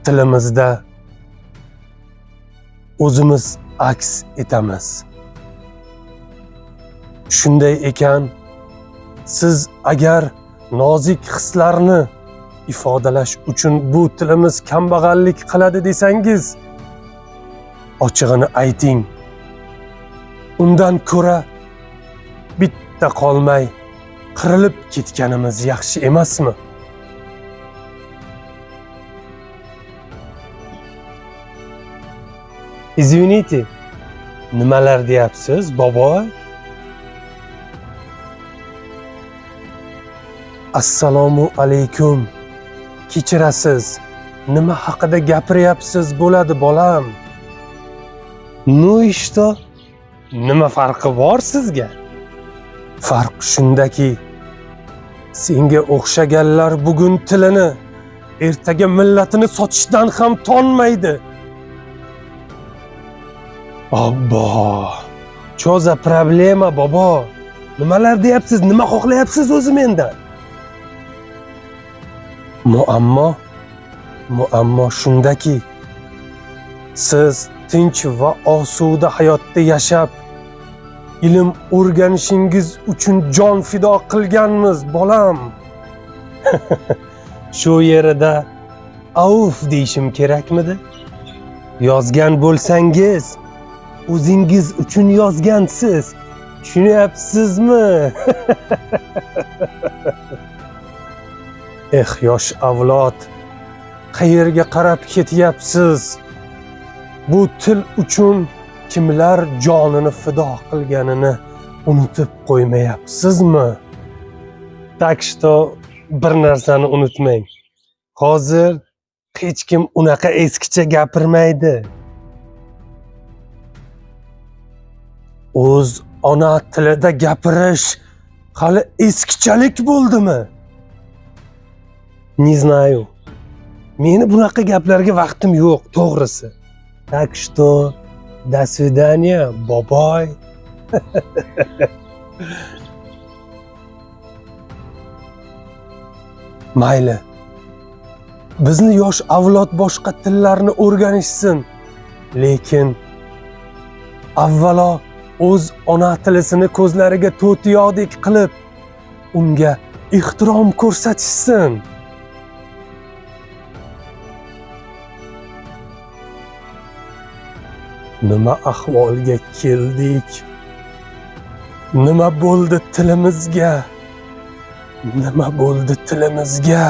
Tilimizda o'zimiz aks etamiz. Shunday ekan, siz agar nozik hislarni ifodalash uchun bu tilimiz kambag'allik qiladi desangiz, ochig'ini ayting. Undan ko'ra bitta qolmay qirilib ketganimiz yaxshi emasmi? Извините, nimalar deyapsiz, boboy? Assalomu alaykum. Kechirasiz. Nima haqida gapiryapsiz bo'ladi, bolam? Ну и что? Nima farqi bor sizga? Farq shundaki, senga o'xshaganlar bugun tilini, ertaga millatini sotishdan ham tonmaydi. Obbo, cho za problema, bobo. Nimalar deyapsiz? Nima xohlayapsiz o'zi mendan? Muammo shundaki, siz tinch va osuda hayotda yashab, ilm o'rganishingiz uchun jon fido qilganmiz, bolam. Shu yerida avf deyishim kerakmidi? Yozgan bo'lsangiz, o'zingiz uchun yozgansiz. Tushunyapsizmi? Yosh avlod, qayerga qarab ketyapsiz? Bu til uchun kimlar jonini fido qilganini unutib qo'ymayapsizmi? Tak что bir narsani unutmang. Hozir hech kim unaqa eskicha gapirmaydi. O'z ona tilida gapirish hali eskichalik bo'ldimi? Не знаю. Meni bunaqa gaplarga vaqtim yo'q, to'g'risi. Так что до свидания, boboy. Mayli. Bizni yosh avlod boshqa tillarni o'rganishsin, lekin avvalo o'z ona tilisini ko'zlariga to'tiyoqdek qilib, unga ehtirom ko'rsatishsin. Nima ahvolga keldik? Nima bo'ldi tilimizga? Nima bo'ldi tilimizga?